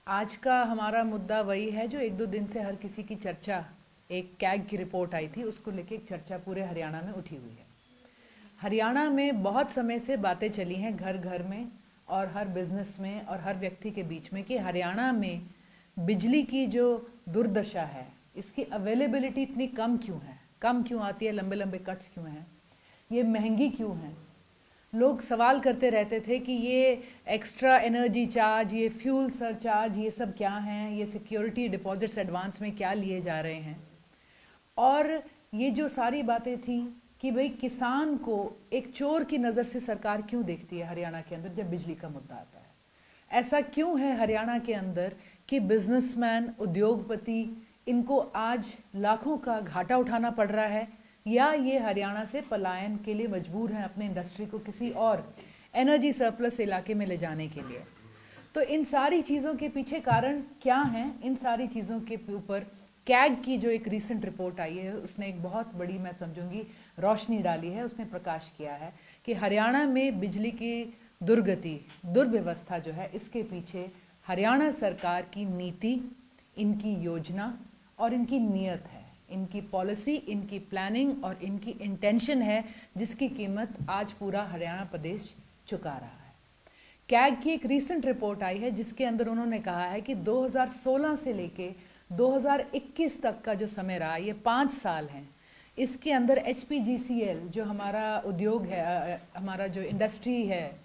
आज का हमारा मुद्दा वही है जो एक दो दिन से हर किसी की चर्चा, एक कैग की रिपोर्ट आई थी उसको लेके एक चर्चा पूरे हरियाणा में उठी हुई है। हरियाणा में बहुत समय से बातें चली हैं घर घर में और हर बिजनेस में और हर व्यक्ति के बीच में कि हरियाणा में बिजली की जो दुर्दशा है, इसकी अवेलेबिलिटी इतनी कम क्यों आती है, लंबे लंबे कट्स क्यों हैं, ये महंगी क्यों है। लोग सवाल करते रहते थे कि ये एक्स्ट्रा एनर्जी चार्ज, ये फ्यूल सरचार्ज, ये सब क्या हैं, ये सिक्योरिटी डिपॉजिट्स एडवांस में क्या लिए जा रहे हैं। और ये जो सारी बातें थी कि भाई किसान को एक चोर की नज़र से सरकार क्यों देखती है हरियाणा के अंदर जब बिजली का मुद्दा आता है। ऐसा क्यों है हरियाणा के अंदर कि बिजनेसमैन, उद्योगपति, इनको आज लाखों का घाटा उठाना पड़ रहा है, या ये हरियाणा से पलायन के लिए मजबूर हैं अपने इंडस्ट्री को किसी और एनर्जी सरप्लस इलाके में ले जाने के लिए। तो इन सारी चीज़ों के पीछे कारण क्या हैं, इन सारी चीज़ों के ऊपर कैग की जो एक रीसेंट रिपोर्ट आई है उसने एक बहुत बड़ी, मैं समझूंगी, रोशनी डाली है। उसने प्रकाश किया है कि हरियाणा में बिजली की दुर्गति, दुर्व्यवस्था जो है, इसके पीछे हरियाणा सरकार की नीति, इनकी योजना और इनकी नीयत है, इनकी पॉलिसी, इनकी प्लानिंग और इनकी इंटेंशन है, जिसकी कीमत आज पूरा हरियाणा प्रदेश चुका रहा है। कैग की एक रीसेंट रिपोर्ट आई है जिसके अंदर उन्होंने कहा है कि 2016 से लेके 2021 तक का जो समय रहा, ये 5 साल हैं, इसके अंदर HPGCL जो हमारा उद्योग है, हमारा जो इंडस्ट्री है,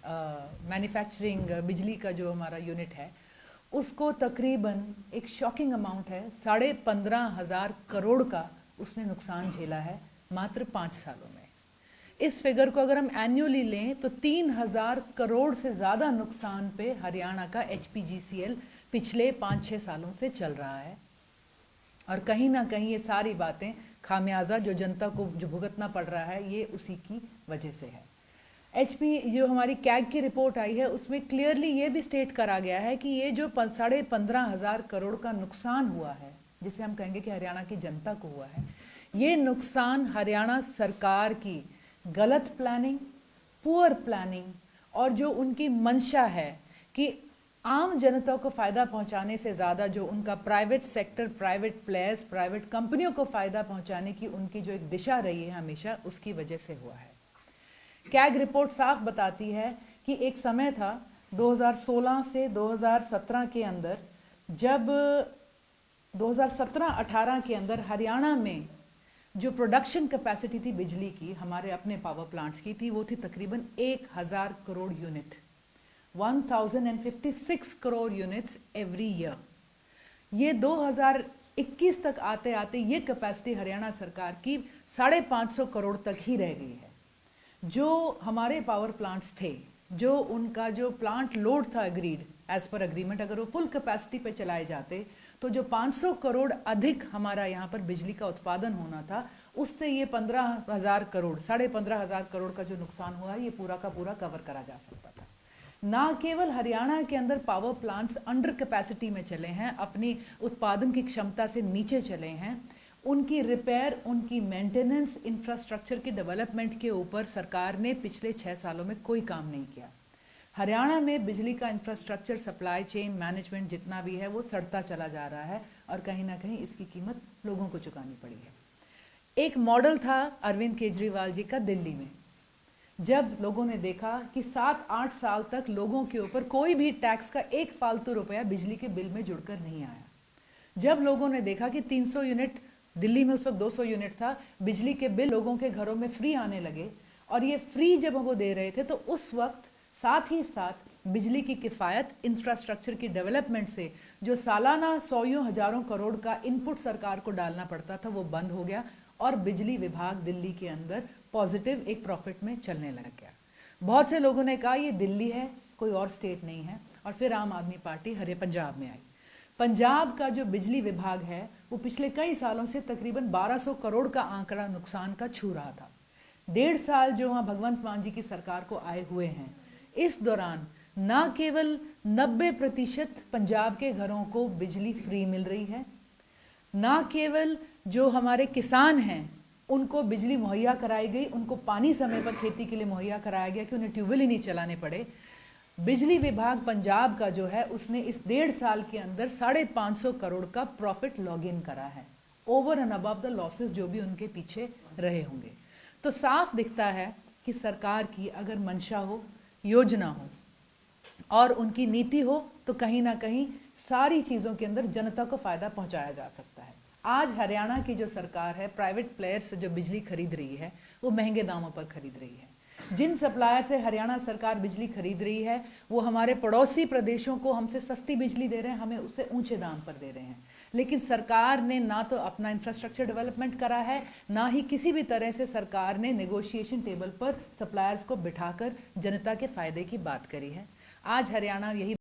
मैन्युफैक्चरिंग बिजली का जो हमारा यूनिट है, उसको तकरीबन, एक शॉकिंग अमाउंट है, 15,500 करोड़ का उसने नुकसान झेला है मात्र 5 सालों में। इस फिगर को अगर हम एन्युअली लें तो 3,000 करोड़ से ज़्यादा नुकसान पे हरियाणा का HPGCL पिछले 5-6 सालों से चल रहा है। और कहीं ना कहीं ये सारी बातें, खामियाजा जो जनता को जो भुगतना पड़ रहा है, ये उसी की वजह से है। जो हमारी कैग की रिपोर्ट आई है उसमें क्लियरली ये भी स्टेट करा गया है कि ये जो 15,500 करोड़ का नुकसान हुआ है, जिसे हम कहेंगे कि हरियाणा की जनता को हुआ है, ये नुकसान हरियाणा सरकार की गलत प्लानिंग, पुअर प्लानिंग और जो उनकी मंशा है कि आम जनता को फ़ायदा पहुंचाने से ज़्यादा जो उनका private sector, private players, private कंपनियों को फ़ायदा पहुंचाने की उनकी जो एक दिशा रही है हमेशा, उसकी वजह से हुआ है। कैग रिपोर्ट साफ बताती है कि एक समय था 2016 से 2017 के अंदर, जब 2017-18 के अंदर हरियाणा में जो प्रोडक्शन कैपेसिटी थी बिजली की, हमारे अपने पावर प्लांट्स की थी, वो थी तकरीबन 1,000 crore unit, 1056 crore units every year. ये 2021 तक आते आते ये कैपेसिटी हरियाणा सरकार की 550 करोड़ तक ही रह गई है। जो हमारे पावर प्लांट्स थे, जो उनका जो प्लांट लोड था अग्रीड एज पर अग्रीमेंट, अगर वो फुल कैपेसिटी पे चलाए जाते तो जो 500 करोड़ अधिक हमारा यहाँ पर बिजली का उत्पादन होना था, उससे ये 15,000 करोड़, 15,500 करोड़ का जो नुकसान हुआ है, ये पूरा का पूरा कवर करा जा सकता था। ना केवल हरियाणा के अंदर पावर प्लांट्स अंडर कैपेसिटी में चले हैं, अपनी उत्पादन की क्षमता से नीचे चले हैं, उनकी रिपेयर, उनकी मेंटेनेंस, इंफ्रास्ट्रक्चर के डेवलपमेंट के ऊपर सरकार ने पिछले 6 सालों में कोई काम नहीं किया। हरियाणा में बिजली का इंफ्रास्ट्रक्चर, सप्लाई चेन मैनेजमेंट जितना भी है वो सड़ता चला जा रहा है और कहीं ना कहीं इसकी कीमत लोगों को चुकानी पड़ी है। एक मॉडल था अरविंद केजरीवाल जी का दिल्ली में, जब लोगों ने देखा कि 7-8 साल तक लोगों के ऊपर कोई भी टैक्स का एक फालतू रुपया बिजली के बिल में जुड़कर नहीं आया। जब लोगों ने देखा कि 300 यूनिट, दिल्ली में उस वक्त 200 यूनिट था, बिजली के बिल लोगों के घरों में फ्री आने लगे, और ये फ्री जब वो दे रहे थे तो उस वक्त साथ ही साथ बिजली की किफ़ायत, इंफ्रास्ट्रक्चर की डेवलपमेंट से जो सालाना 100 हजारों करोड़ का इनपुट सरकार को डालना पड़ता था, वो बंद हो गया और बिजली विभाग दिल्ली के अंदर पॉजिटिव एक प्रॉफिट में चलने लग गया। बहुत से लोगों ने कहा ये दिल्ली है, कोई और स्टेट नहीं है, और फिर आम आदमी पार्टी हरे पंजाब में आई। पंजाब का जो बिजली विभाग है वो पिछले कई सालों से तकरीबन 1200 करोड़ का आंकड़ा नुकसान का छू रहा था। 1.5 साल जो वहाँ भगवंत मान जी की सरकार को आए हुए हैं, इस दौरान ना केवल 90% पंजाब के घरों को बिजली फ्री मिल रही है, ना केवल जो हमारे किसान हैं उनको बिजली मुहैया कराई गई, उनको पानी समय पर खेती के लिए मुहैया कराया गया कि उन्हें ट्यूबवेल ही नहीं चलाने पड़े, बिजली विभाग पंजाब का जो है उसने इस 1.5 साल के अंदर 550 करोड़ का प्रॉफिट लॉग इन करा है, over and above the losses जो भी उनके पीछे रहे होंगे। तो साफ दिखता है कि सरकार की अगर मंशा हो, योजना हो और उनकी नीति हो तो कहीं ना कहीं सारी चीज़ों के अंदर जनता को फ़ायदा पहुंचाया जा सकता है। आज हरियाणा की जो सरकार है, प्राइवेट प्लेयर से जो बिजली खरीद रही है वो महंगे दामों पर खरीद रही है। जिन सप्लायर से हरियाणा सरकार बिजली खरीद रही है वो हमारे पड़ोसी प्रदेशों को हमसे सस्ती बिजली दे रहे हैं, हमें उससे ऊंचे दाम पर दे रहे हैं। लेकिन सरकार ने ना तो अपना इंफ्रास्ट्रक्चर डेवलपमेंट करा है, ना ही किसी भी तरह से सरकार ने नेगोशिएशन टेबल पर सप्लायर्स को बिठाकर जनता के फायदे की बात करी है। आज हरियाणा यही